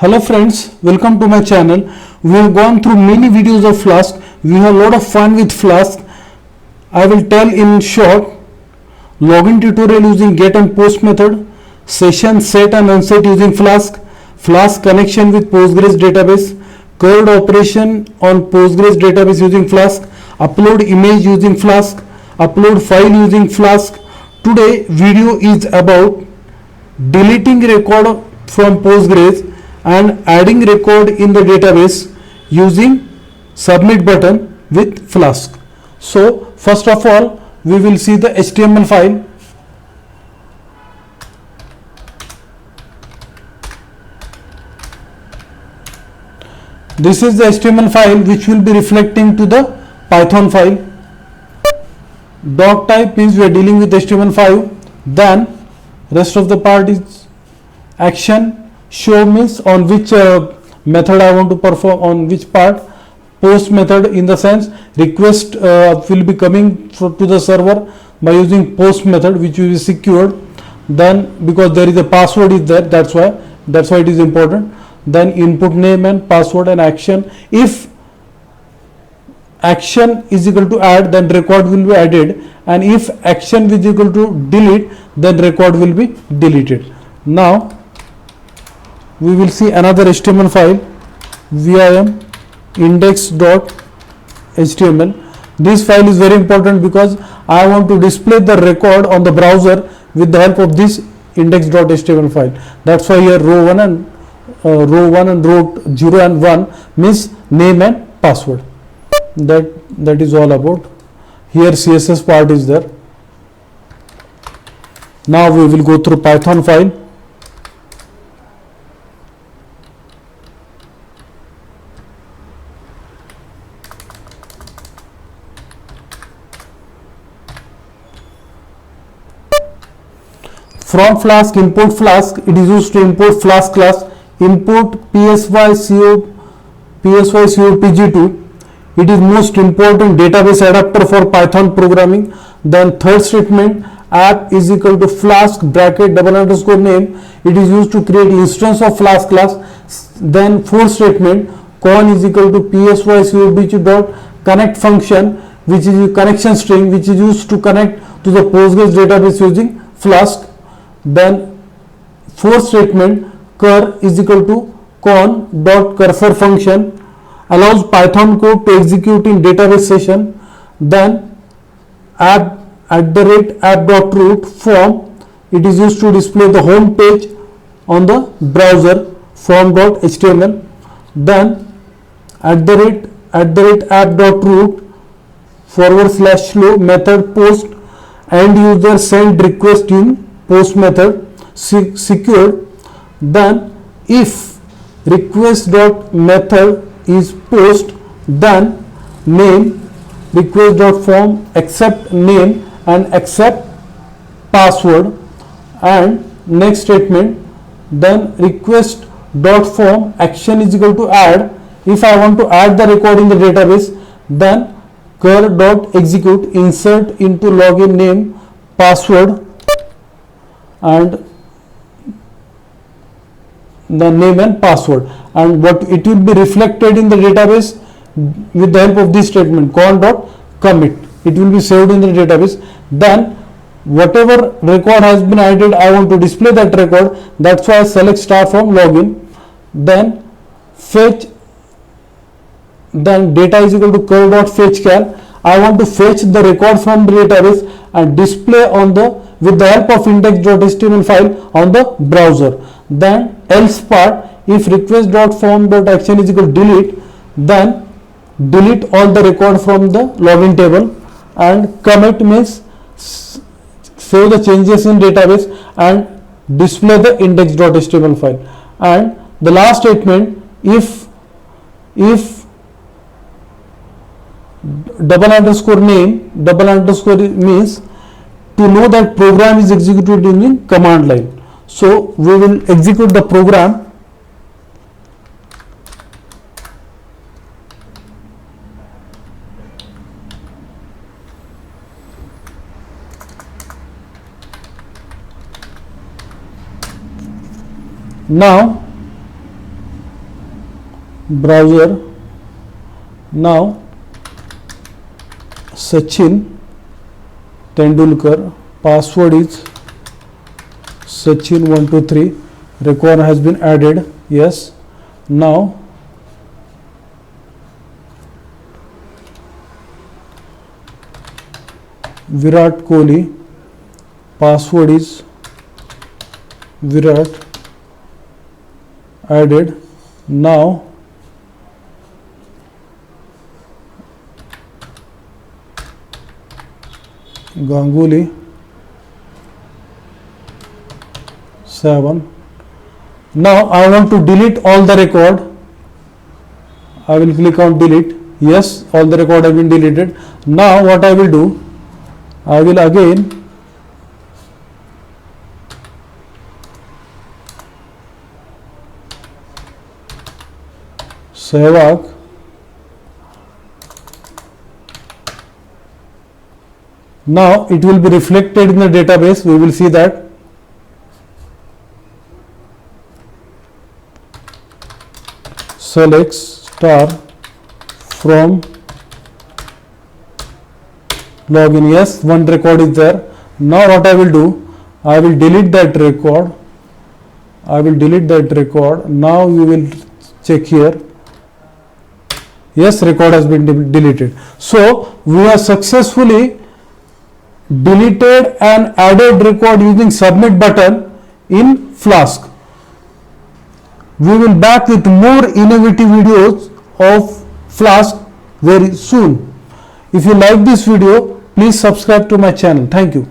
Hello friends, welcome to my channel. We have gone through many videos of Flask. We have a lot of fun with Flask. I will tell in short. Login tutorial using get and post method, session set and unset using Flask, Flask connection with Postgres database, curl operation on Postgres database using Flask, upload image using Flask, upload file using Flask. Today video is about deleting record from Postgres and adding record in the database using submit button with Flask. So first of all we will see the HTML file. This is the HTML file which will be reflecting to the Python file. Doc type means we are dealing with HTML5. Then rest of the part is action. Show means on which method I want to perform, on which part. Post method in the sense request will be coming to the server by using post method, which will be secured. Then because there is a password is there, that's why it is important. Then input name and password and action. If action is equal to add, then record will be added, and if action is equal to delete, then record will be deleted. Now we will see another HTML file, vim index.html. This file is very important because I want to display the record on the browser with the help of this index.html file. That's why here row 1 and row 0 and 1 means name and password. That is all about. Here CSS part is there. Now we will go through Python file. From Flask, import Flask. It is used to import Flask class. Import PsyCopg2. It is most important database adapter for Python programming. Then third statement, app is equal to Flask bracket double underscore name. It is used to create instance of Flask class. Then fourth statement, con is equal to PsyCopg.connect function, which is a connection string which is used to connect to the Postgres database using Flask. Then fourth statement, cur is equal to con.cursor function, allows Python code to execute in database session. Then app@app.root form, it is used to display the home page on the browser, form.html. Then @app.root /slow method post end user send request in post method secured. Then if request.method is post, then name request.form accept name and accept password. And next statement, then request.form action is equal to add. If I want to add the record in the database, then cur.execute insert into login name password and the name and password, and what it will be reflected in the database with the help of this statement con.commit. It will be saved in the database. Then whatever record has been added, I want to display that record. That's why I select star from login. Then fetch, then data is equal to curl.fetchCal. I want to fetch the record from the database and display on the with the help of index.html file on the browser. Then else part, if request.form.action is equal to delete, then delete all the record from the login table. And commit means save the changes in database and display the index.html file. And the last statement, if double underscore name double underscore means to know that program is executed in command line. So we will execute the program. Now browser. Now Sachin Tendulkar, password is Sachin123, record has been added. Yes. Now Virat Kohli, password is Virat, added. Now Ganguly 7. Now I want to delete all the record. I will click on delete. Yes, all the record have been deleted. Now what I will do, I will again Sehwag, now it will be reflected in the database. We will see that. Select star from login. Yes, one record is there. Now what I will do, I will delete that record. Now you will check here. Yes, record has been deleted. So we have successfully deleted and added record using submit button in Flask. We will back with more innovative videos of Flask very soon. If you like this video, please subscribe to my channel. Thank you.